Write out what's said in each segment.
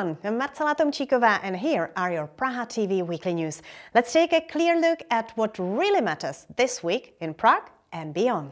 everyone, I'm Marcela Tomčíková and here are your Praha TV weekly news. Let's take a clear look at what really matters this week in Prague and beyond.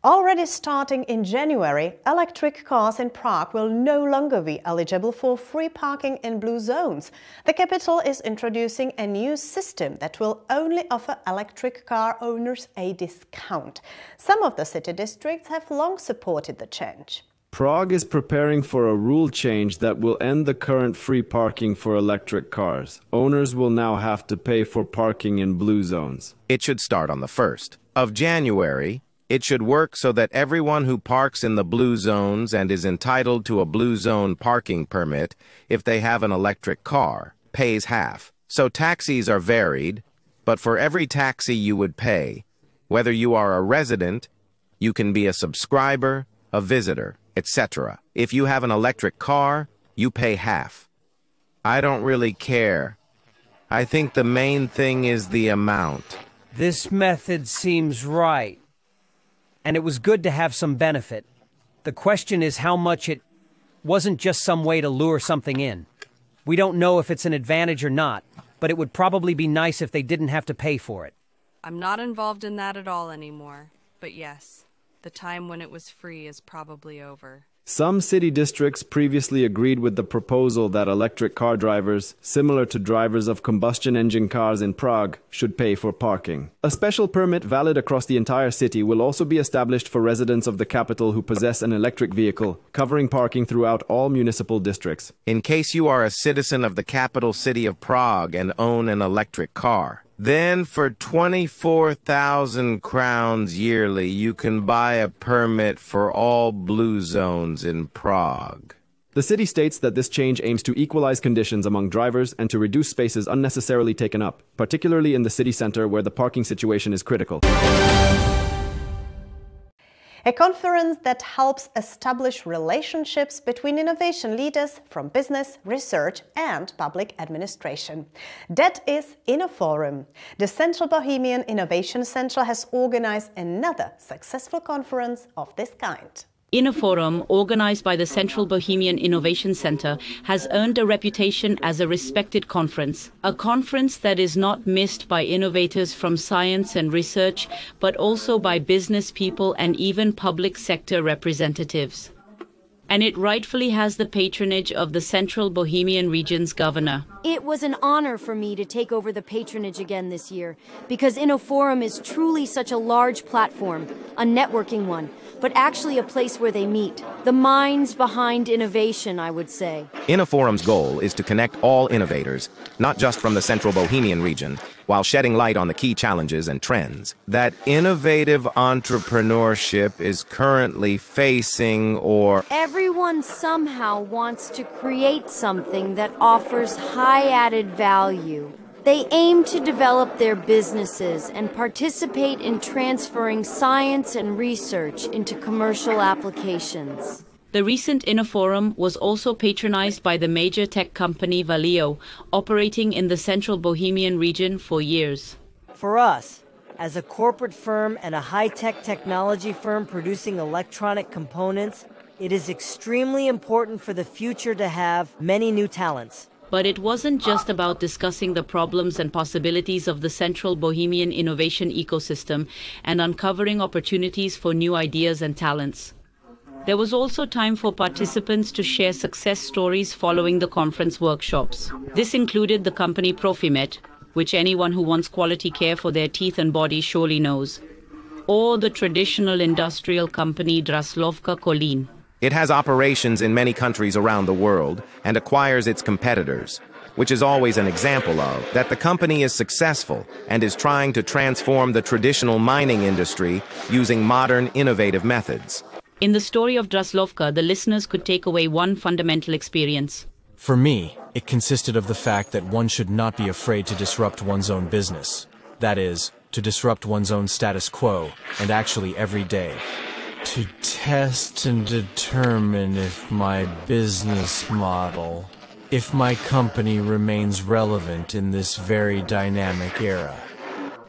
Already starting in January, electric cars in Prague will no longer be eligible for free parking in blue zones. The capital is introducing a new system that will only offer electric car owners a discount. Some of the city districts have long supported the change. Prague is preparing for a rule change that will end the current free parking for electric cars. Owners will now have to pay for parking in blue zones. It should start on the 1st of January. It should work so that everyone who parks in the blue zones and is entitled to a blue zone parking permit, if they have an electric car, pays half. So taxis are varied, but for every taxi you would pay, whether you are a resident, you can be a subscriber, a visitor, etc. If you have an electric car, you pay half. I don't really care. I think the main thing is the amount. This method seems right. And it was good to have some benefit. The question is how much. It wasn't just some way to lure something in. We don't know if it's an advantage or not, but it would probably be nice if they didn't have to pay for it. I'm not involved in that at all anymore, but yes, the time when it was free is probably over. Some city districts previously agreed with the proposal that electric car drivers, similar to drivers of combustion engine cars in Prague, should pay for parking. A special permit valid across the entire city will also be established for residents of the capital who possess an electric vehicle, covering parking throughout all municipal districts. In case you are a citizen of the capital city of Prague and own an electric car, then for 24,000 crowns yearly, you can buy a permit for all blue zones in Prague. The city states that this change aims to equalize conditions among drivers and to reduce spaces unnecessarily taken up, particularly in the city center where the parking situation is critical. A conference that helps establish relationships between innovation leaders from business, research and public administration. That is InnoForum. The Central Bohemian Innovation Centre has organized another successful conference of this kind. InnoForum, organized by the Central Bohemian Innovation Center, has earned a reputation as a respected conference. A conference that is not missed by innovators from science and research, but also by business people and even public sector representatives. And it rightfully has the patronage of the Central Bohemian region's governor. It was an honor for me to take over the patronage again this year, because InnoForum is truly such a large platform, a networking one, but actually a place where they meet. The minds behind innovation, I would say. InnoForum's goal is to connect all innovators, not just from the Central Bohemian region, while shedding light on the key challenges and trends that innovative entrepreneurship is currently facing or... Everyone somehow wants to create something that offers high added value. They aim to develop their businesses and participate in transferring science and research into commercial applications. The recent InnoForum was also patronized by the major tech company Valeo, operating in the Central Bohemian region for years. For us, as a corporate firm and a high-tech technology firm producing electronic components, it is extremely important for the future to have many new talents. But it wasn't just about discussing the problems and possibilities of the Central Bohemian innovation ecosystem and uncovering opportunities for new ideas and talents. There was also time for participants to share success stories following the conference workshops. This included the company Profimet, which anyone who wants quality care for their teeth and body surely knows, or the traditional industrial company Draslovka Kolín. It has operations in many countries around the world and acquires its competitors, which is always an example of that the company is successful and is trying to transform the traditional mining industry using modern, innovative methods. In the story of Draslovka, the listeners could take away one fundamental experience. For me, it consisted of the fact that one should not be afraid to disrupt one's own business. That is, to disrupt one's own status quo, and actually every day. To test and determine if my business model, if my company remains relevant in this very dynamic era.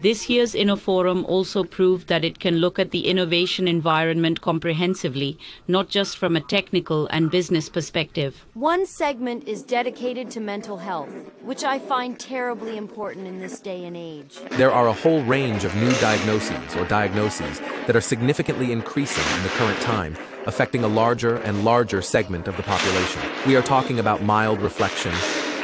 This year's InnoForum also proved that it can look at the innovation environment comprehensively, not just from a technical and business perspective. One segment is dedicated to mental health, which I find terribly important in this day and age. There are a whole range of new diagnoses that are significantly increasing in the current time, affecting a larger and larger segment of the population. We are talking about mild reflection,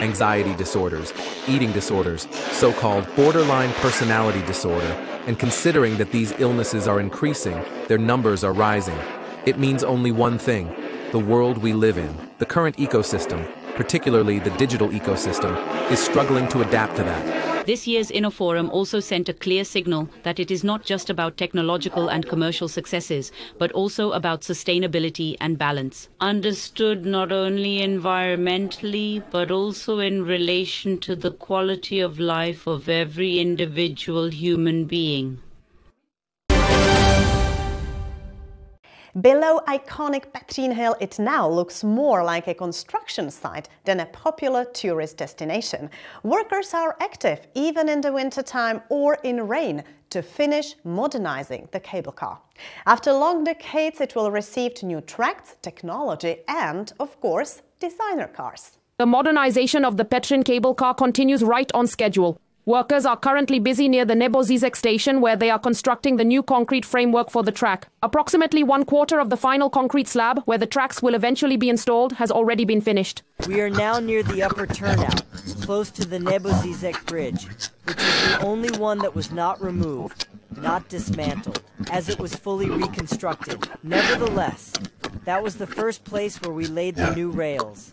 anxiety disorders, eating disorders, so-called borderline personality disorder, and considering that these illnesses are increasing, their numbers are rising. It means only one thing: the world we live in, the current ecosystem, particularly the digital ecosystem, is struggling to adapt to that. This year's InnoForum also sent a clear signal that it is not just about technological and commercial successes, but also about sustainability and balance. Understood not only environmentally, but also in relation to the quality of life of every individual human being. Below iconic Petřín Hill, it now looks more like a construction site than a popular tourist destination. Workers are active even in the wintertime or in rain to finish modernizing the cable car. After long decades, it will receive new tracks, technology and, of course, designer cars. The modernization of the Petřín cable car continues right on schedule. Workers are currently busy near the Nebozízek station where they are constructing the new concrete framework for the track. Approximately 1/4 of the final concrete slab, where the tracks will eventually be installed, has already been finished. We are now near the upper turnout, close to the Nebozízek bridge, which is the only one that was not removed, not dismantled, as it was fully reconstructed. Nevertheless, that was the first place where we laid the new rails,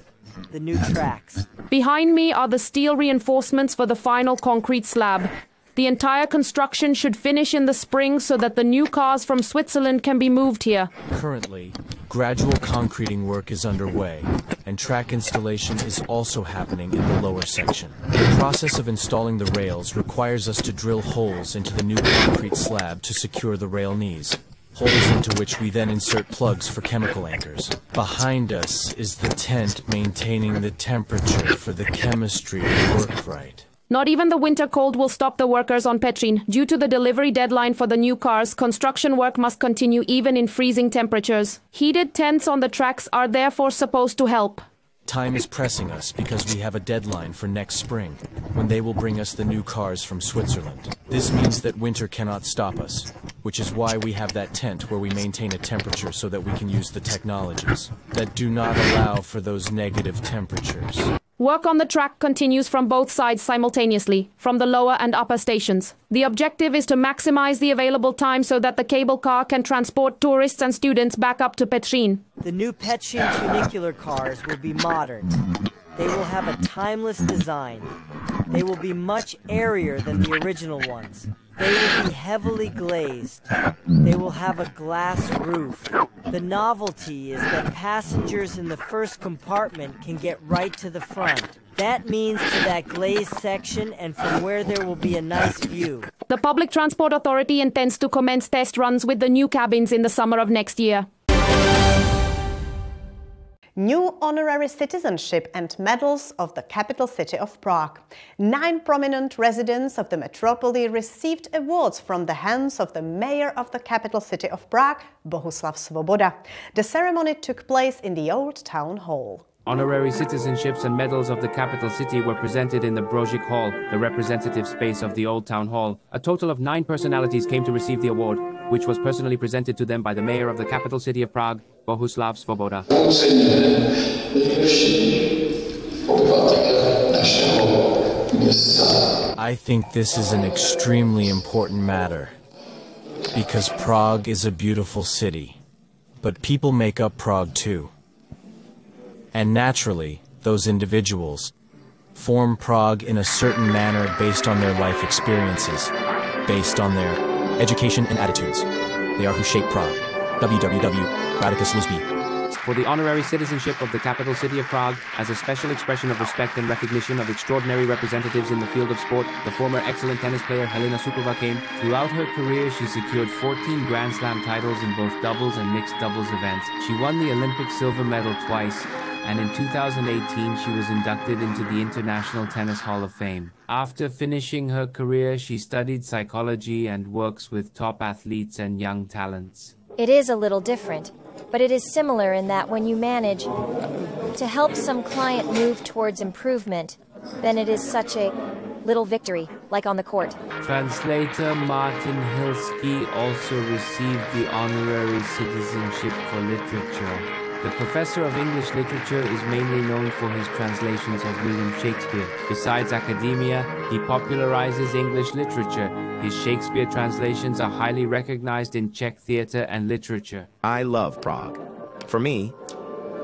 the new tracks. Behind me are the steel reinforcements for the final concrete slab. The entire construction should finish in the spring so that the new cars from Switzerland can be moved here. Currently, gradual concreting work is underway, and track installation is also happening in the lower section. The process of installing the rails requires us to drill holes into the new concrete slab to secure the rail knees, holes into which we then insert plugs for chemical anchors. Behind us is the tent maintaining the temperature for the chemistry to work right. Not even the winter cold will stop the workers on Petřín. Due to the delivery deadline for the new cars, construction work must continue even in freezing temperatures. Heated tents on the tracks are therefore supposed to help. Time is pressing us because we have a deadline for next spring, when they will bring us the new cars from Switzerland. This means that winter cannot stop us, which is why we have that tent where we maintain a temperature so that we can use the technologies that do not allow for those negative temperatures. Work on the track continues from both sides simultaneously, from the lower and upper stations. The objective is to maximize the available time so that the cable car can transport tourists and students back up to Petřín. The new Petřín funicular cars will be modern. They will have a timeless design. They will be much airier than the original ones. They will be heavily glazed. They will have a glass roof. The novelty is that passengers in the first compartment can get right to the front. That means to that glazed section and from where there will be a nice view. The Public Transport Authority intends to commence test runs with the new cabins in the summer of next year. New honorary citizenship and medals of the capital city of Prague. 9 prominent residents of the metropolis received awards from the hands of the mayor of the capital city of Prague, Bohuslav Svoboda. The ceremony took place in the Old Town Hall. Honorary citizenships and medals of the capital city were presented in the Brožík Hall, the representative space of the Old Town Hall. A total of 9 personalities came to receive the award, which was personally presented to them by the mayor of the capital city of Prague, Bohuslav Svoboda. I think this is an extremely important matter, because Prague is a beautiful city, but people make up Prague too. And naturally, those individuals form Prague in a certain manner based on their life experiences, based on their education and attitudes. They are who shape Prague. www.radicus.luzby. For the honorary citizenship of the capital city of Prague, as a special expression of respect and recognition of extraordinary representatives in the field of sport, the former excellent tennis player Helena Suková came. Throughout her career, she secured 14 Grand Slam titles in both doubles and mixed doubles events. She won the Olympic silver medal twice, and in 2018 she was inducted into the International Tennis Hall of Fame. After finishing her career, she studied psychology and works with top athletes and young talents. It is a little different, but it is similar in that when you manage to help some client move towards improvement, then it is such a little victory, like on the court. Translator Martin Hilsky also received the honorary citizenship for literature. The professor of English literature is mainly known for his translations of William Shakespeare. Besides academia, he popularizes English literature. His Shakespeare translations are highly recognized in Czech theater and literature. I love Prague. For me,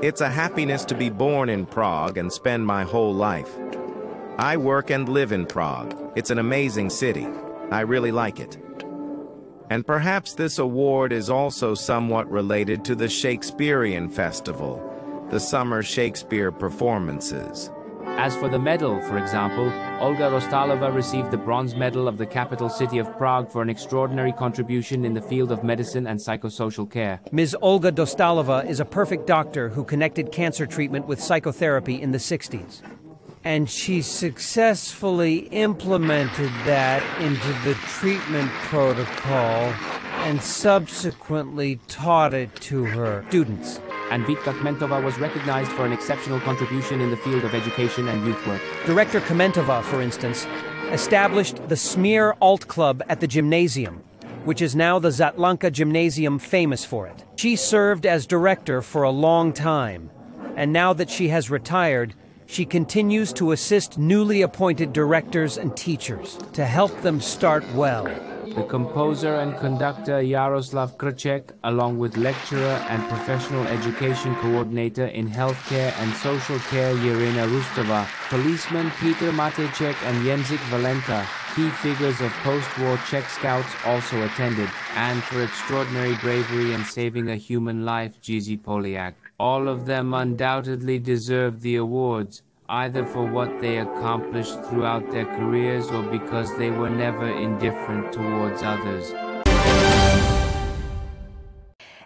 it's a happiness to be born in Prague and spend my whole life. I work and live in Prague. It's an amazing city. I really like it. And perhaps this award is also somewhat related to the Shakespearean Festival, the summer Shakespeare performances. As for the medal, for example, Olga Rostalova received the bronze medal of the capital city of Prague for an extraordinary contribution in the field of medicine and psychosocial care. Ms. Olga Dostalova is a perfect doctor who connected cancer treatment with psychotherapy in the 60s. And she successfully implemented that into the treatment protocol and subsequently taught it to her students. And Vitka Kmentova was recognized for an exceptional contribution in the field of education and youth work. Director Kmentova, for instance, established the Smear Alt Club at the gymnasium, which is now the Zatlanka Gymnasium, famous for it. She served as director for a long time, and now that she has retired, she continues to assist newly appointed directors and teachers to help them start well. The composer and conductor Yaroslav Krček, along with lecturer and professional education coordinator in healthcare and social care Irina Rustova, policeman Peter Matejček and Jędřich Valenta, key figures of post-war Czech scouts, also attended, and for extraordinary bravery in saving a human life, Jiří Poliak. All of them undoubtedly deserve the awards, either for what they accomplished throughout their careers or because they were never indifferent towards others.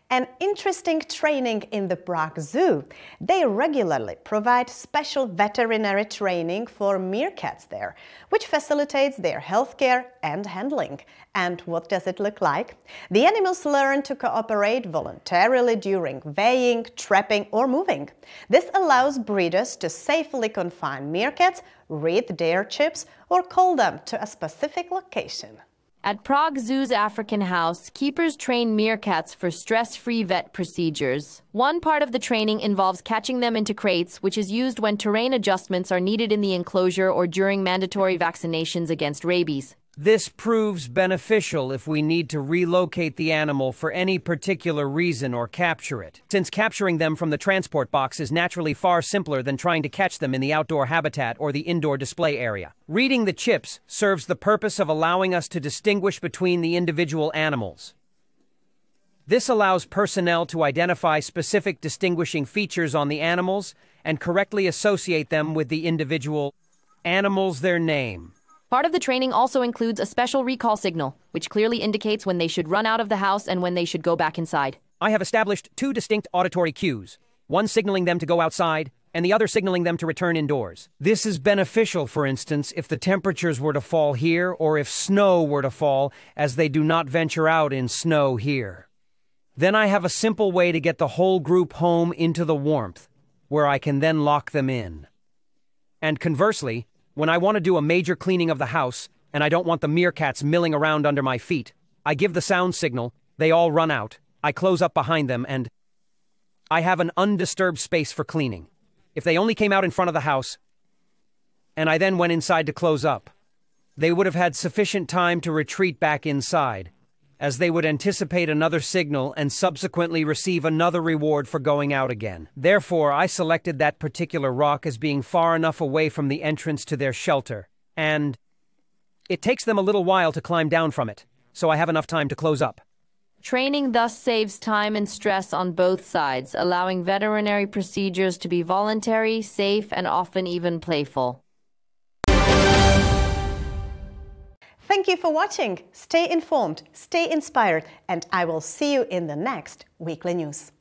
An interesting training in the Prague Zoo. They regularly provide special veterinary training for meerkats there, which facilitates their healthcare and handling. And what does it look like? The animals learn to cooperate voluntarily during weighing, trapping or moving. This allows breeders to safely confine meerkats, read their chips or call them to a specific location. At Prague Zoo's African House, keepers train meerkats for stress-free vet procedures. One part of the training involves catching them into crates, which is used when terrain adjustments are needed in the enclosure or during mandatory vaccinations against rabies. This proves beneficial if we need to relocate the animal for any particular reason or capture it, since capturing them from the transport box is naturally far simpler than trying to catch them in the outdoor habitat or the indoor display area. Reading the chips serves the purpose of allowing us to distinguish between the individual animals. This allows personnel to identify specific distinguishing features on the animals and correctly associate them with the individual animals, their name. Part of the training also includes a special recall signal, which clearly indicates when they should run out of the house and when they should go back inside. I have established 2 distinct auditory cues, one signaling them to go outside and the other signaling them to return indoors. This is beneficial, for instance, if the temperatures were to fall here or if snow were to fall, as they do not venture out in snow here. Then I have a simple way to get the whole group home into the warmth, where I can then lock them in. And conversely, when I want to do a major cleaning of the house, and I don't want the meerkats milling around under my feet, I give the sound signal, they all run out, I close up behind them, and I have an undisturbed space for cleaning. If they only came out in front of the house, and I then went inside to close up, they would have had sufficient time to retreat back inside, as they would anticipate another signal and subsequently receive another reward for going out again. Therefore, I selected that particular rock as being far enough away from the entrance to their shelter, and it takes them a little while to climb down from it, so I have enough time to close up. Training thus saves time and stress on both sides, allowing veterinary procedures to be voluntary, safe, and often even playful. Thank you for watching. Stay informed, stay inspired, and I will see you in the next Weekly News.